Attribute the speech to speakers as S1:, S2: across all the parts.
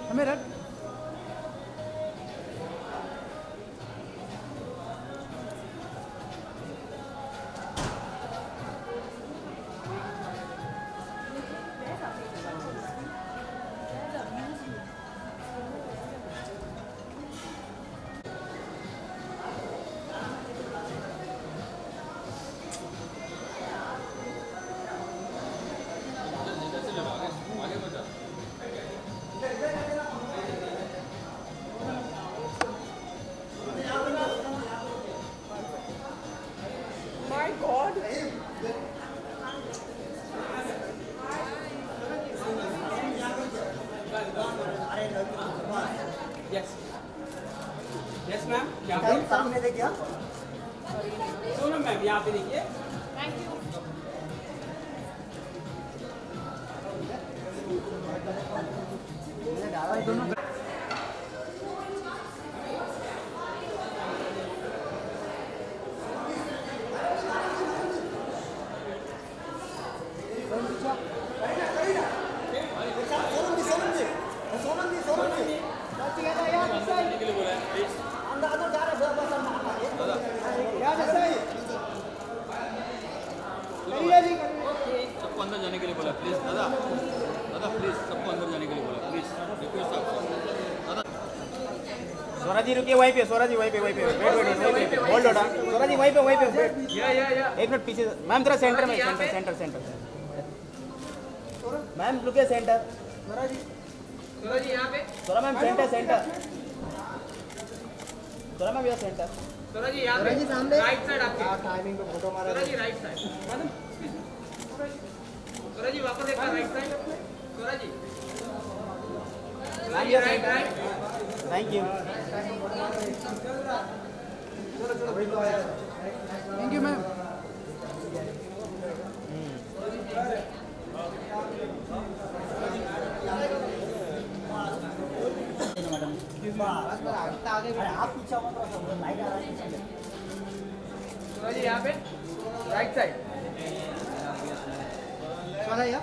S1: हमें रख
S2: yes ma'am,
S3: सामने देखिए।
S2: सुनो मैम, यहाँ पे देखिए।
S1: दोनों
S4: सबको अंदर जाने के लिए बोला प्लीज दादा, दादा प्लीज सबको अंदर जाने के लिए बोला प्लीज, रिक्वेस्ट आपसे दादा।
S5: स्वरा जी रुकिए वहीं पे, स्वरा जी वहीं पे वेट होल्ड होल्ड स्वरा जी वहीं पे वेट।
S2: या
S5: एक मिनट पीछे मैम, थोड़ा सेंटर में, सेंटर मैम रुकिए, सेंटर
S2: स्वरा जी यहाँ पे,
S5: स्वरा मैम, सेंटर स्वरा मैम, यहाँ सेंटर
S2: स्वरा जी यहाँ पे, राइट साइड आपके,
S1: टाइमिंग पे फोटो मारा
S2: स्वरा जी राइट साइड, स्वरा जी वापस एक बार राइट साइड, स्वरा जी
S5: मैम, यहाँ
S2: right
S5: centre.
S2: Right.
S5: Thank you
S1: ma'am.
S3: आप पीछे आओ, लाइट आ रहा है।
S2: स्वरा जी यहाँ पे, राइट साइड।
S1: चला या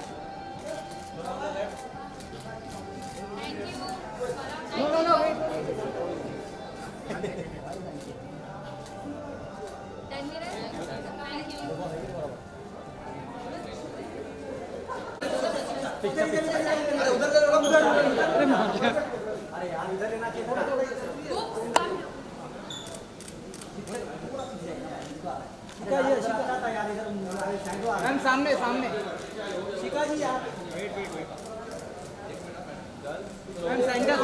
S1: नो वेट।
S3: अरे यार इधर लेना चाहिए था।
S2: मैम सामने सामने,
S3: शिखा जी यहाँ
S2: मैम सेंटर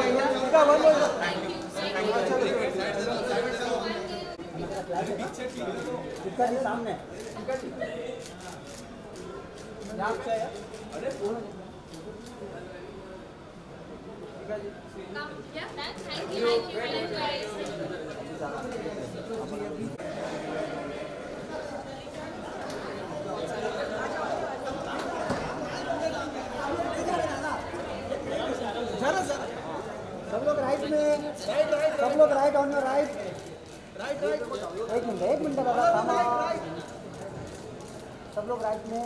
S3: शिखा जी सामने। सब लोग राइट में, सब लोग राइट ऑन योर राइट। एक मिनट दादा, सब लोग राइट में।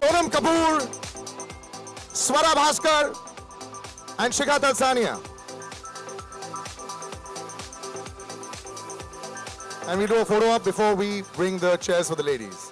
S6: Sonam Kapoor, Swara Bhaskar, and Shikha Talsania. And we do a photo up before we bring the chairs for the ladies.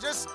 S6: Just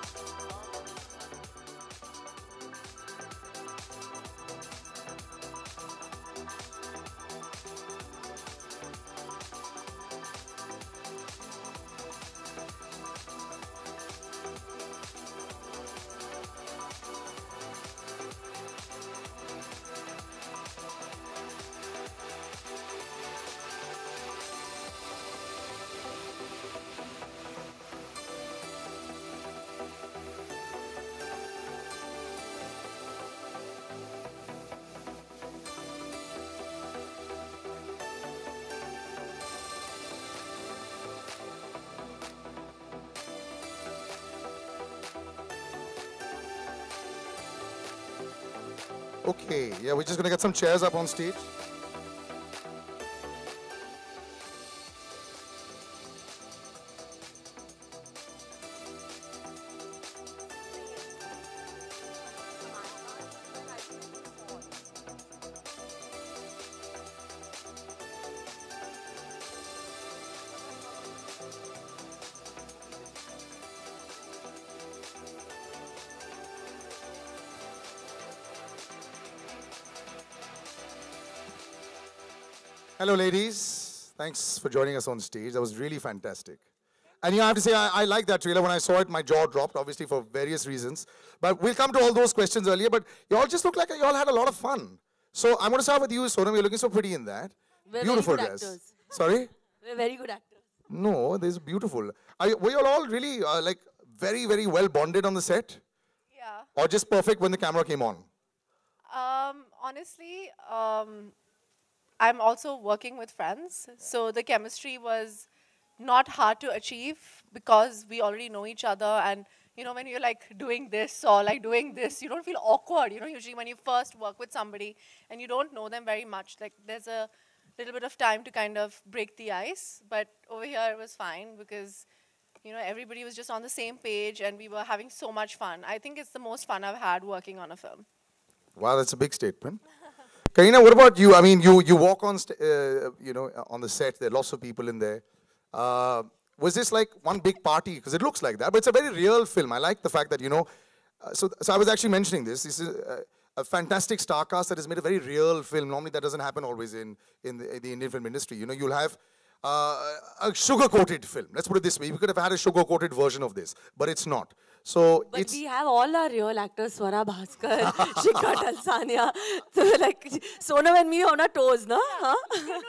S6: Okay, yeah, we're just gonna get some chairs up on stage. Hello, ladies. Thanks for joining us on stage. That was really fantastic. And you have to say, I like that trailer. When I saw it, my jaw dropped, obviously, for various reasons. But we'll come to all those questions earlier. But you all just look like you all had a lot of fun. So I'm going to start with you, Sonam. You're looking so pretty in that.
S7: We're
S6: Beautiful
S7: very good
S6: dress.
S7: actors.
S6: Sorry?
S7: We're very good actors.
S6: No, this is beautiful. Were you all really, like, very, very well bonded on the set?
S8: Yeah.
S6: Or just perfect when the camera came on?
S8: Honestly, I'm also working with friends, so the chemistry was not hard to achieve because we already know each other. And you know, when you're like doing this or like doing this, you don't feel awkward. You know, usually when you first work with somebody and you don't know them very much, like there's a little bit of time to kind of break the ice. But over here it was fine because you know everybody was just on the same page and we were having so much fun. I think it's the most fun I've had working on a film.
S6: Wow, that's a big statement. Kareena, what about you? I mean, you walk on, you know, on the set. There are lots of people in there. Was this like one big party? Because it looks like that, but it's a very real film. I like the fact that, you know, so I was actually mentioning this. This is a fantastic star cast that has made a very real film. Normally that doesn't happen always in the Indian film industry. You know, you'll have a sugar-coated film. Let's put it this way. We could have had a sugar-coated version of this, but it's not. So
S7: but we have all our real actors, Swara Bhaskar, Shikha Talsania. So like Sonam and me on our toes, no? Huh?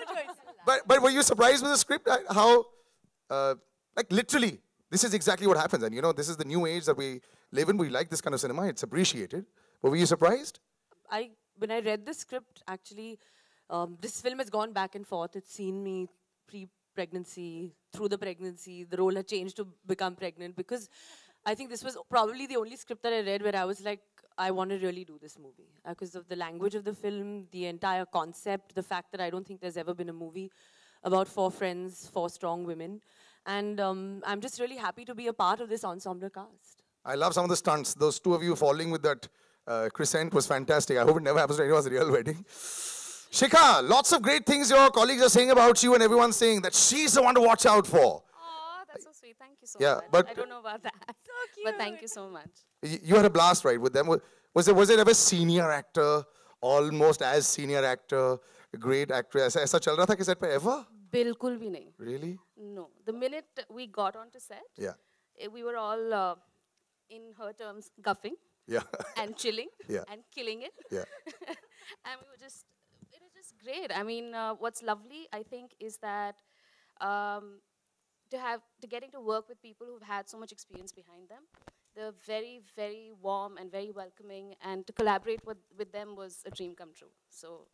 S6: But were you surprised with the script? How, like literally, this is exactly what happens. And you know, this is the new age that we live in. We like this kind of cinema. It's appreciated. But were you surprised?
S7: When I read the script, actually, this film has gone back and forth. It's seen me pre-pregnancy, through the pregnancy. The role had changed to become pregnant because I think this was probably the only script that I read where I was like, I want to really do this movie. Because of the language of the film, the entire concept, the fact that I don't think there's ever been a movie about 4 friends, 4 strong women. And I'm just really happy to be a part of this ensemble cast.
S6: I love some of the stunts. Those 2 of you falling with that crescent was fantastic. I hope it never happens to anyone's real wedding. Shikha, lots of great things your colleagues are saying about you and everyone's saying that she's the one to watch out for.
S9: Oh, that's so sweet. Thank you so
S6: Yeah,
S9: much.
S6: but
S9: I don't know about that. So cute. But thank you so much.
S6: You had a blast, right, with them? Was there ever senior actor, almost as senior actor, a great actress? ऐसा चल रहा था कि set पे ever?
S9: बिल्कुल भी नहीं.
S6: Really?
S9: No. The minute we got onto set,
S6: Yeah.
S9: We were all, in her terms, guffing.
S6: Yeah.
S9: And chilling.
S6: Yeah.
S9: And killing it.
S6: Yeah.
S9: And we were just, it was just great. I mean, what's lovely, I think, is that getting to work with people who've had so much experience behind them. They're very, very warm and very welcoming, and to collaborate with them was a dream come true. So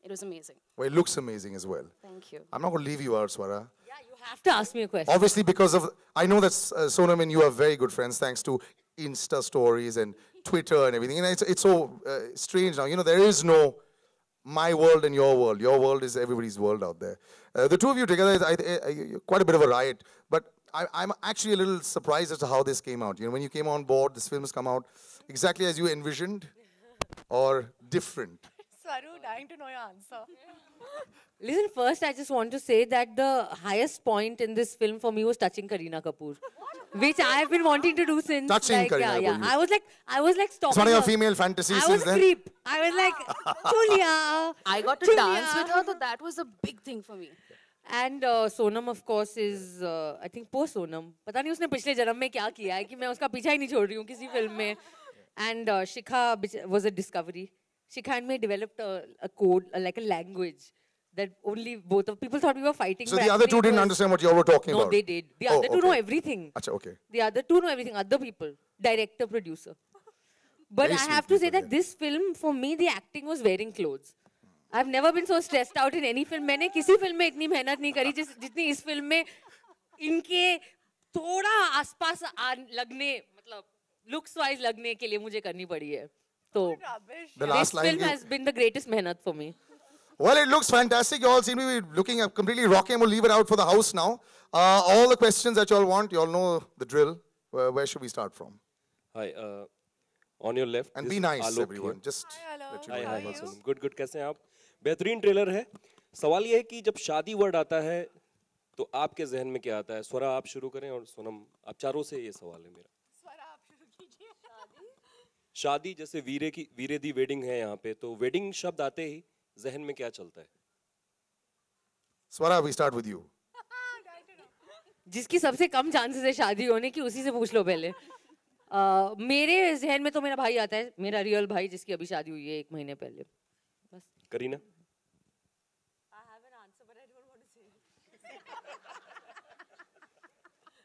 S9: it was amazing.
S6: Well, it looks amazing as well.
S9: Thank you.
S6: I'm not going to leave you out, Swara.
S7: Yeah, you have to ask me a question.
S6: Obviously, because of, I know that Sonam and you are very good friends thanks to Insta stories and Twitter and everything. And it's so strange now. You know, there is no my world and your world. Your world is everybody's world out there. The 2 of you together is quite a bit of a riot. But I'm actually a little surprised as to how this came out. You know, when you came on board, this film has come out exactly as you envisioned or different.
S8: Swaru, dying to know your answer.
S7: Listen, first I just want to say that the highest point in this film for me was touching Kareena Kapoor. Which I have been wanting to do since.
S6: Touching
S7: like,
S6: Kareena
S7: yeah.
S6: Kapoor.
S7: I was like stalking
S6: It's one of your
S7: her.
S6: female fantasies
S7: I was
S6: since
S7: a
S6: then?
S7: creep. I was like, Julia.
S9: I got to
S7: Julia.
S9: dance with her, so that was a big thing for me.
S7: And Sonam, of course, is, I think, poor Sonam. पता नहीं उसने पिछले जन्म में क्या किया है कि मैं उसका पीछा ही नहीं छोड़ रही हूँ किसी फिल्म में. And Shikha was a discovery. Shikha and me developed a code, like a language that only both of people thought we were fighting.
S6: So
S7: but
S6: the other
S7: actually
S6: 2 didn't understand what you were talking about?
S7: No, they did. The other 2 know everything.
S6: Achha, okay.
S7: The other 2 know everything. Other people, director, producer. But
S6: Very
S7: I
S6: sweet
S7: have to say
S6: people,
S7: that this film, for me, the acting was wearing clothes. I've never been so stressed out in any film. मैंने किसी film में इतनी मेहनत नहीं करी जितनी इस film में इनके थोड़ा आसपास लगने मतलब looks wise लगने के लिए मुझे करनी पड़ी है. So
S8: Rubbish.
S6: The last
S7: this
S6: line.
S7: film has been the greatest mehnat for me.
S6: Well, it looks fantastic. You all seem to be looking at completely rocking. We'll leave it out for the house now. All the questions that you all want, you all know the drill. Where should we start from?
S10: Hi, on your left.
S6: And
S10: this
S6: be
S10: is
S6: nice,
S10: Alok
S6: everyone.
S10: here.
S6: Just
S8: Hello.
S6: let you
S10: Hi,
S6: know
S10: hi,
S6: what's
S10: hi.
S6: up.
S10: Good, कैसे हैं आप? बेहतरीन trailer है. सवाल ये है कि जब शादी वर्ड आता है तो आपके जहन में क्या आता है? स्वरा आप शुरू करें और सोनम आप चारों से ये सवाल है मेरा.
S8: स्वरा आप शुरू कीजिए.
S10: शादी जैसे वीरे दी वेडिंग है यहाँ पे, तो वेडिंग शब्द आते ही जहन में क्या चलता है?
S6: Swara, we start with you.
S7: जिसकी सबसे कम चांसेस है शादी होने की, उसी से पूछ लो पहले. मेरे जहन में तो मेरा भाई आता है, मेरा रियल भाई जिसकी अभी शादी हुई है 1 महीने पहले. बस.
S10: Kareena?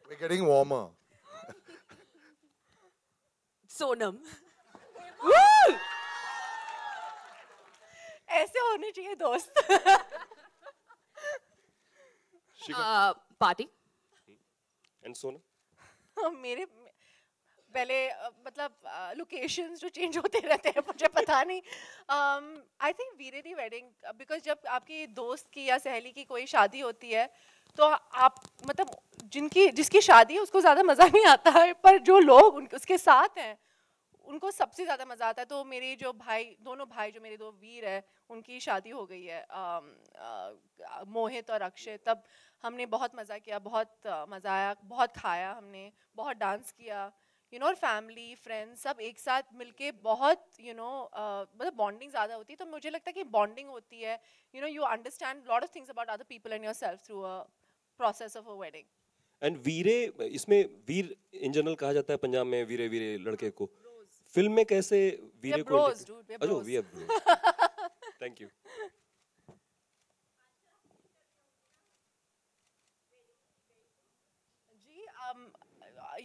S6: We're getting warmer.
S7: Sonam.
S8: ऐसे होने चाहिए दोस्त.
S7: पार्टी.
S10: एंड सोनम?
S8: मेरे पहले मतलब लोकेशंस जो चेंज होते रहते हैं, मुझे पता नहीं. I think Veere Di wedding, because जब आपकी दोस्त की या सहेली की कोई शादी होती है तो आप मतलब जिसकी शादी है उसको ज़्यादा मज़ा नहीं आता है, पर जो लोग उसके साथ हैं उनको सबसे ज़्यादा मज़ा आता है. तो मेरे जो दोनों भाई जो मेरे 2 वीर है, उनकी शादी हो गई है, मोहित और अक्षय. तब हमने बहुत मज़ा किया, बहुत मज़ा आया, बहुत खाया हमने, बहुत डांस किया, और फैमिली फ्रेंड्स सब एक साथ मिलके बहुत मतलब बॉन्डिंग ज़्यादा होती है. तो मुझे लगता है कि बॉन्डिंग होती है, you understand lot of things about other people and yourself through a process of a wedding.
S10: And Veere, इसमें वीर इन जनरल कहा जाता है पंजाब में, वीरे वीरे लड़के को. फिल्म में कैसे वीरे को? अच्छा, we have bros. Thank you.
S8: जी,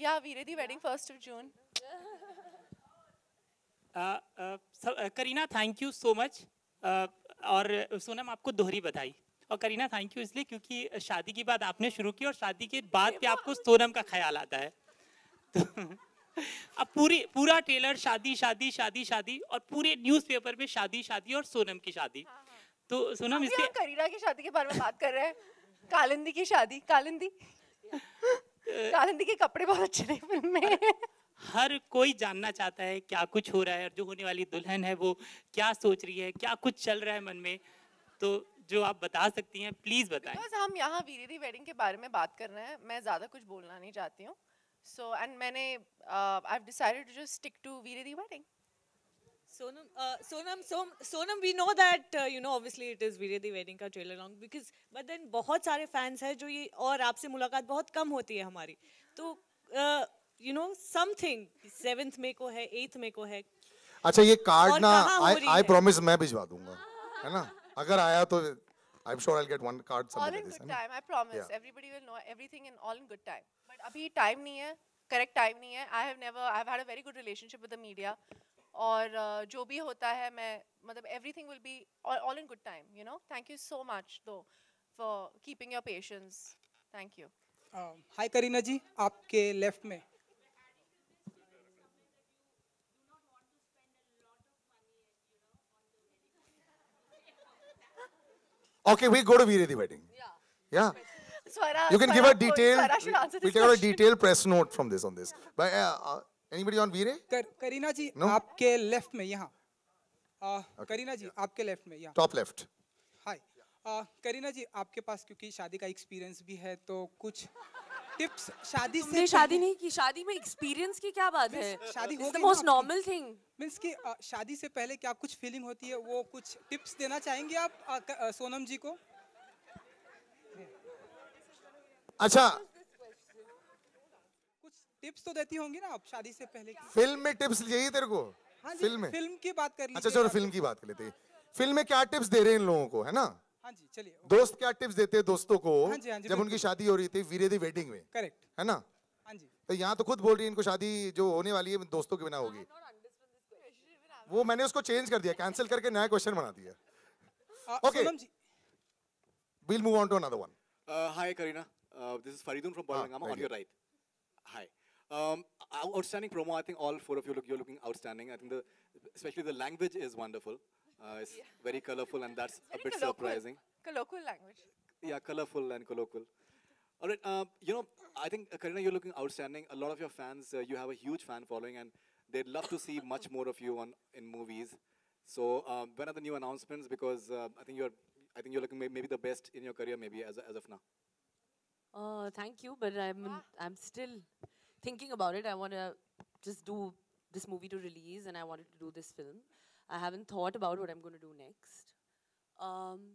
S8: या Veere Di wedding 1st of June.
S11: Kareena thank you so much. और सोनम आपको दोहरी बधाई. और करीना थैंक यू इसलिए क्योंकि शादी की बात आपने शुरू की और शादी के बाद पे आपको सोनम का ख्याल आता है. तो अब पूरा ट्रेलर शादी शादी शादी शादी और पूरे न्यूज़पेपर में शादी शादी और सोनम की शादी. तो सोनम इसके
S8: हम करीना की शादी के बारे में बात कर रहे हैं. कालिंदी की शादी, कालिंदी के कपड़े बहुत अच्छे थे फिल्म में.
S11: हर कोई जानना चाहता है क्या कुछ हो रहा है और जो होने वाली दुल्हन है वो क्या सोच रही है, क्या कुछ चल रहा है मन में. तो जो आप बता सकती हैं प्लीज बताएं.
S8: बस हम यहाँ वीरे दी वेडिंग के बारे में बात कर रहे हैं, मैं ज़्यादा कुछ बोलना नहीं चाहती हूँ. So and मैंने I've decided to just stick to Veere Di wedding.
S12: Sonam, we know that obviously it is Veere Di wedding का trailer long because but then बहुत सारे fans हैं जो ये और आपसे मुलाकात बहुत कम होती है हमारी. तो something 7th May को है, 8th May को है.
S6: अच्छा ये कार्ड ना I promise मैं भिजवा दूंगा, है ना? अगर आया तो I'm sure I'll get one card.
S8: All in good time, I promise. Yeah. Everybody will know everything in all in good time. But अभी time नहीं है, correct time नहीं है. I've had a very good relationship with the media. और जो भी होता है मैं मतलब everything will be all in good time. Thank you so much though for keeping your patience. Thank you.
S2: Hi Kareena जी, आपके left में.
S6: Okay, we go to Veere Di wedding. Yeah.
S8: Swara,
S6: you can give a detailed.
S8: We'll
S6: take out a detailed press note from this on this. But anybody on Veere?
S2: Kareena ji,
S6: no?
S2: आपके left में यहाँ. करीना जी, आपके left में यहाँ.
S6: Top left.
S2: Hi. Kareena जी, आपके पास क्योंकि शादी का एक्सपीरियंस भी है तो कुछ टिप्स शादी से.
S7: शादी नहीं की, शादी में एक्सपीरियंस की क्या बात है?
S2: शादी हो गई.
S7: Most normal thing.
S2: मीन्स कि शादी से पहले क्या कुछ फीलिंग होती है, वो कुछ टिप्स देना चाहेंगे आप सोनम जी को?
S6: अच्छा
S2: कुछ टिप्स तो देती होंगी ना आप शादी से पहले की.
S6: फिल्म में टिप्स चाहिए तेरे को?
S2: हाँ जी,
S6: फिल्म में
S2: फिल्म की बात कर लीजिए.
S6: अच्छा चलो फिल्म की बात कर लेते हैं. फिल्म में क्या टिप्स दे रहे हैं इन लोगों को, है ना?
S2: हाँ जी चलिए.
S6: दोस्त क्या टिप्स देते हैं दोस्तों को
S2: जब
S6: उनकी शादी हो रही थी वीरे दी वेडिंग में?
S2: करेक्ट
S6: है ना?
S2: हाँ जी.
S6: तो यहाँ तो खुद बोल रही है इनको शादी जो होने वाली है दोस्तों के बिना होगी. वो मैंने उसको चेंज कर दिया, कैंसिल करके नया क्वेश्चन बना दिया. Okay. We'll move on to another one.
S13: Hi Karina, this is Faridun from Balangama on your right. Hi. Outstanding promo. I think all four of you you're looking outstanding. I think especially the language is wonderful. It's very colorful, and that's a bit surprising.
S8: Colloquial language.
S13: Yeah, colorful and colloquial. All right, I think, Kareena, you're looking outstanding. A lot of your fans, you have a huge fan following, and they'd love to see much more of you in movies. So, when are the new announcements? Because I think you're looking maybe the best in your career, maybe as of now.
S7: Thank you, but I'm still thinking about it. I want to just do this movie to release, and I wanted to do this film. I haven't thought about what I'm going to do next.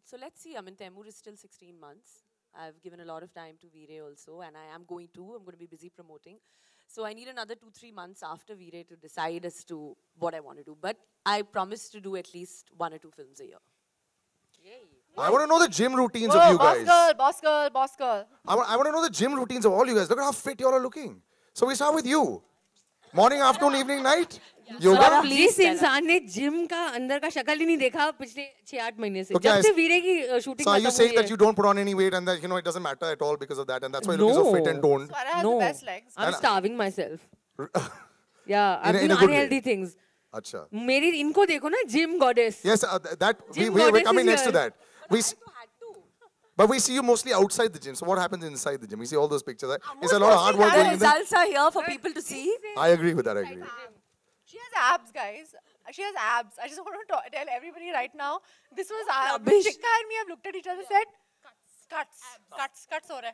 S7: So let's see. I mean, Taimur is still 16 months. I've given a lot of time to Veere also, and I'm going to be busy promoting. So I need another 2-3 months after Veere to decide as to what I want to do. But I promise to do at least 1 or 2 films a year. Yay.
S6: I want to know the gym routines of you guys.
S8: Boss girl.
S6: I want to know the gym routines of all you guys. Look at how fit you all are looking. So we start with you. Morning, afternoon, evening, night? Yoga?
S14: जिस इंसान ने gym का अंदर का शक्ल ही नहीं देखा पिछले 6-8 महीने से जब से वीरे की shooting
S6: So are you saying that you don't put on any weight and that it doesn't matter at all because of that and that's why you're looking so fit and toned?
S14: No, I'm starving myself. Yeah, I'm doing unhealthy things.
S6: Acha.
S14: मेरी इनको देखो ना gym goddess.
S6: Yes, we're coming next to that. But we see you mostly outside the gym. So what happens inside the gym? We see all those pictures. It's a lot of hard work going in there.
S7: Results are here for people to see.
S6: I agree with that.
S8: She has abs, guys. She has abs. I just want to tell everybody right now. This was abs. Shikha and me have looked at each other and said, cuts ho rahe.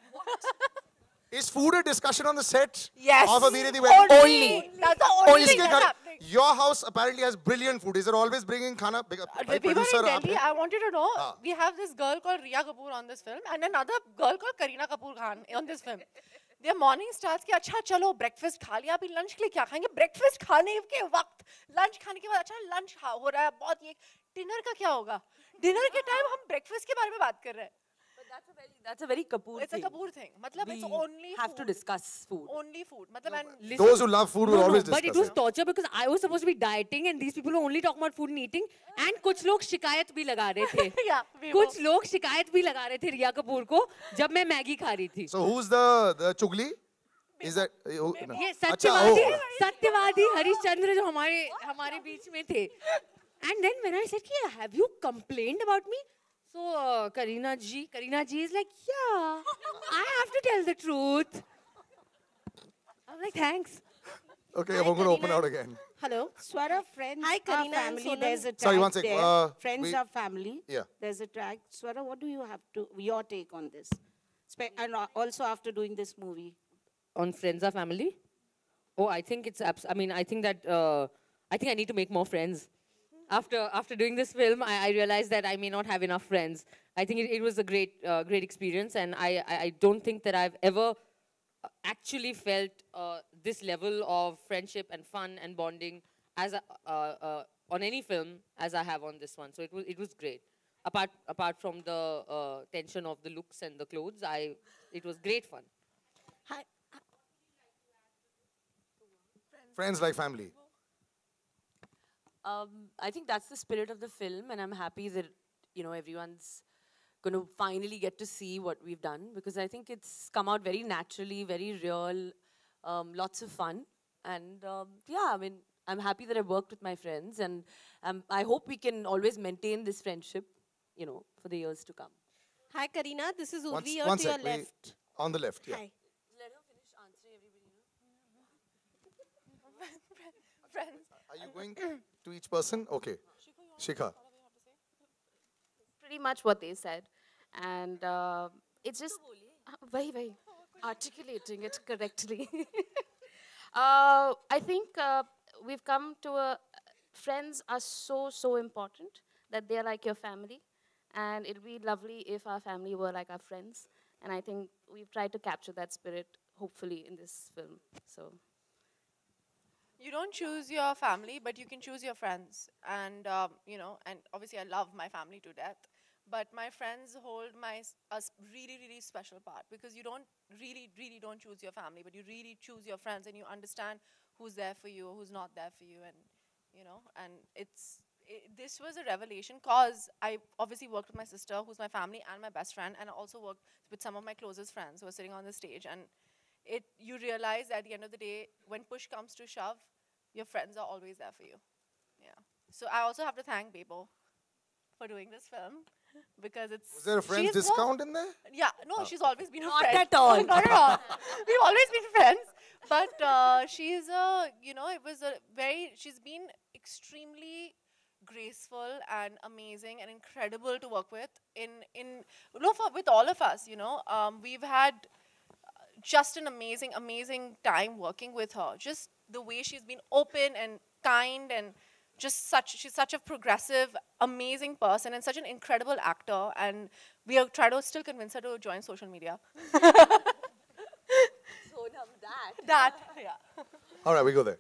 S6: Is food a discussion on the set?
S8: Yes.
S6: Of a Veere the wedding?
S8: Only. That's the only thing that's happening.
S6: Your house apparently has brilliant food. Is it always bringing khana?
S8: We were in Delhi. I wanted to know, we have this girl called Riya Kapoor on this film and another girl called Kareena Kapoor Khan on this film. Their morning starts कि अच्छा चलो breakfast खा लिया अभी lunch के लिए क्या खाएंगे breakfast खाने के वक्त lunch खाने के बाद अच्छा lunch हो रहा है बहुत ये dinner का क्या होगा dinner के time हम breakfast के बारे में बात कर रहे हैं.
S7: That's a very Kapoor
S8: It's
S7: thing.
S8: a Kapoor thing. मतलब it's only
S7: have to discuss food.
S8: Only food. मतलब and
S6: those who love food will always discuss.
S14: But it was torture because I was supposed to be dieting and these people were only talking about food and eating and कुछ लोग शिकायत भी लगा रहे थे. कुछ लोग शिकायत भी लगा रहे थे रिया कपूर को जब मैं मैगी खा रही थी.
S6: So who's the chugli? Is that
S14: ये सत्यवादी हरिश्चंद्र जो हमारे बीच में थे. And then when I said have you complained about me? So Kareena ji is like, yeah, I have to tell the truth. I'm like, thanks.
S6: Okay, I'm going to open out again.
S15: Hello, Swara, friends. Hi,
S16: Kareena
S15: family.
S16: and
S15: There's a tag
S6: Sorry, one sec.
S15: there. Friends are family.
S6: Yeah.
S15: There's a tag. Swara, what do you have your take on this? And also after doing this movie.
S14: On friends are family? Oh, I think it's I think that I think I need to make more friends. After doing this film, I realized that I may not have enough friends. I think it was a great experience, and I don't think that I've ever actually felt this level of friendship and fun and bonding as on any film as I have on this one. So it was great. Apart from the tension of the looks and the clothes, it was great fun.
S15: Hi.
S6: Friends like family.
S7: I think that's the spirit of the film, and I'm happy that everyone's going to finally get to see what we've done because I think it's come out very naturally, very real, lots of fun, and yeah, I mean, I'm happy that I worked with my friends, and I hope we can always maintain this friendship, for the years to come.
S16: Hi, Kareena. This is Urvi here
S6: One
S16: to your
S6: sec,
S16: left.
S6: On the left, yeah.
S16: Hi.
S7: Let her finish answering everybody.
S8: Friends.
S6: Are you going to each person? Okay. Shikha.
S9: Pretty much what they said. And it's just very articulating it correctly. I think we've come to friends are so important that they're like your family. And it'd be lovely if our family were like our friends. And I think we've tried to capture that spirit, hopefully, in this film. So.
S8: You don't choose your family, but you can choose your friends. And, and obviously I love my family to death. But my friends hold a really special part because you don't really don't choose your family, but you really choose your friends and you understand who's there for you, who's not there for you. And, and this was a revelation because I obviously worked with my sister, who's my family and my best friend, and I also worked with some of my closest friends who are sitting on the stage. And you realize at the end of the day, when push comes to shove, your friends are always there for you. Yeah. So I also have to thank Bebo for doing this film because it's.
S6: Was there a friend's discount in there?
S8: Yeah, no, she's always been a
S7: Not
S8: friend.
S7: at all.
S8: Not at all. We've always been friends. But she's she's been extremely graceful and amazing and incredible to work with with all of us, we've had just an amazing time working with her. Just the way she's been open and kind and she's such a progressive, amazing person and such an incredible actor, and we are trying to still convince her to join social media.
S7: Sonam, that.
S8: Yeah.
S6: All right, we go there.